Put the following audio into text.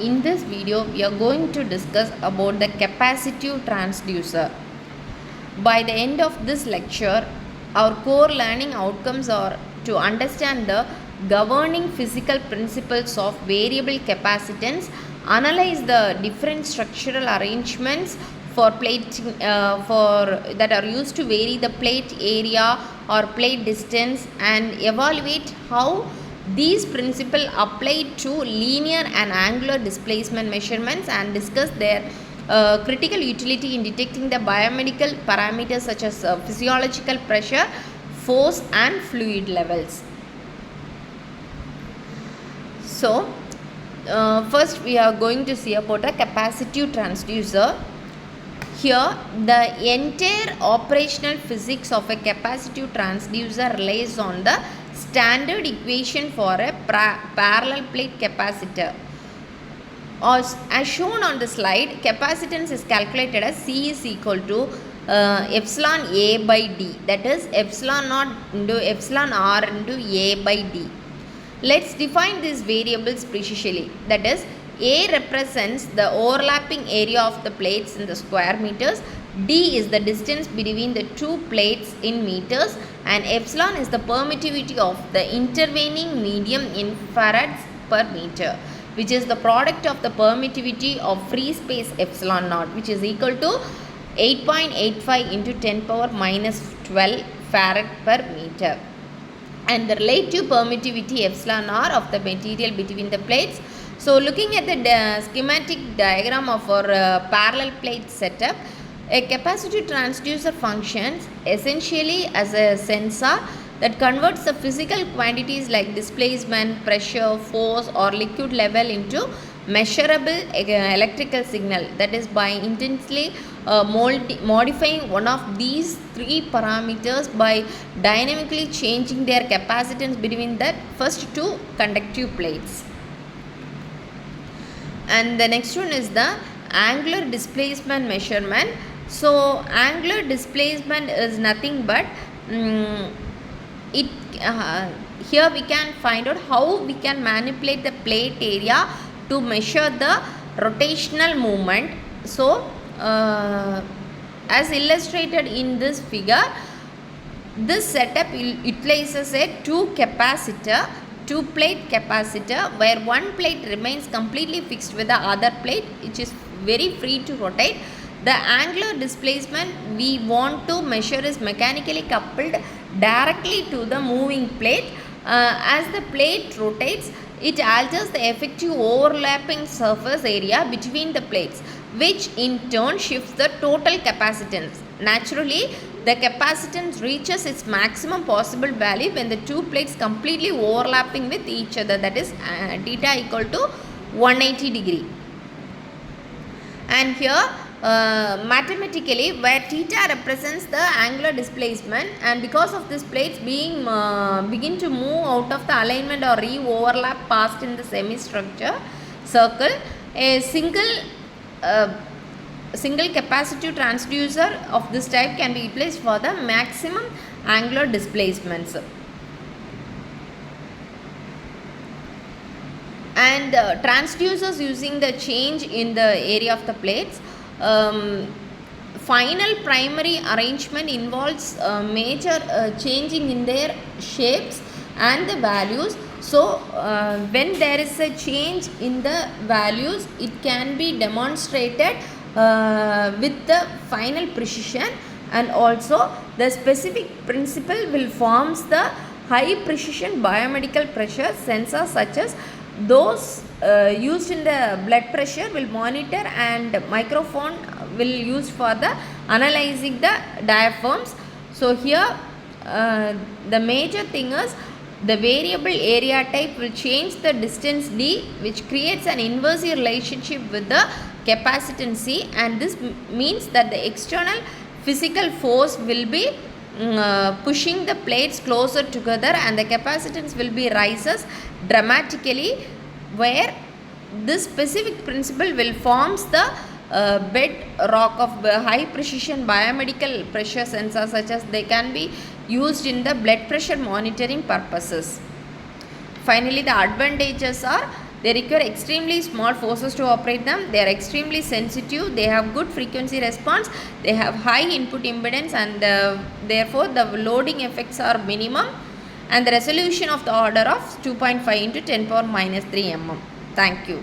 In this video, we are going to discuss about the capacitive transducer. By the end of this lecture, our core learning outcomes are to understand the governing physical principles of variable capacitance, analyze the different structural arrangements for plating that are used to vary the plate area or plate distance, and evaluate how these principles apply to linear and angular displacement measurements, and discuss their critical utility in detecting the biomedical parameters such as physiological pressure, force and fluid levels. So, first we are going to see about a capacitive transducer. Here, the entire operational physics of a capacitive transducer relies on the standard equation for a parallel plate capacitor. As shown on the slide, capacitance is calculated as C is equal to epsilon A by D, that is epsilon naught into epsilon R into A by D. Let's define these variables precisely. That is, A represents the overlapping area of the plates in the square meters, D is the distance between the two plates in meters, and epsilon is the permittivity of the intervening medium in farads per meter, which is the product of the permittivity of free space epsilon naught, which is equal to 8.85 into 10 power minus 12 farad per meter, and the relative permittivity epsilon r of the material between the plates. So, looking at the schematic diagram of our parallel plate setup, a capacitive transducer functions essentially as a sensor that converts the physical quantities like displacement, pressure, force or liquid level into measurable electrical signal. That is, by intensely modifying one of these three parameters by dynamically changing their capacitance between the first two conductive plates. And the next one is the angular displacement measurement. So, angular displacement is nothing but here we can find out how we can manipulate the plate area to measure the rotational movement. So, as illustrated in this figure, this setup utilizes a two plate capacitor, where one plate remains completely fixed with the other plate, which is very free to rotate. The angular displacement we want to measure is mechanically coupled directly to the moving plate. As the plate rotates, it alters the effective overlapping surface area between the plates, which in turn shifts the total capacitance. Naturally, the capacitance reaches its maximum possible value when the two plates completely overlapping with each other, that is theta equal to 180 degree. And here mathematically, where theta represents the angular displacement, and because of this plates being begin to move out of the alignment or re-overlap past in the semi-structure circle, a single capacitive transducer of this type can be utilized for the maximum angular displacements. And transducers using the change in the area of the plates. Final primary arrangement involves major changing in their shapes and the values. So, when there is a change in the values, it can be demonstrated with the final precision, and also the specific principle will forms the high precision biomedical pressure sensors, such as those used in the blood pressure will monitor, and microphone will use for the analyzing the diaphragms. So, here the major thing is the variable area type will change the distance d, which creates an inverse relationship with the capacitance C, and this means that the external physical force will be pushing the plates closer together, and the capacitance will be rises dramatically, where this specific principle will forms the bedrock of high precision biomedical pressure sensors, such as they can be used in the blood pressure monitoring purposes. Finally, the advantages are They require extremely small forces to operate them. They are extremely sensitive. They have good frequency response. They have high input impedance, and therefore the loading effects are minimum, and the resolution of the order of 2.5 into 10 power minus 3 mm. Thank you.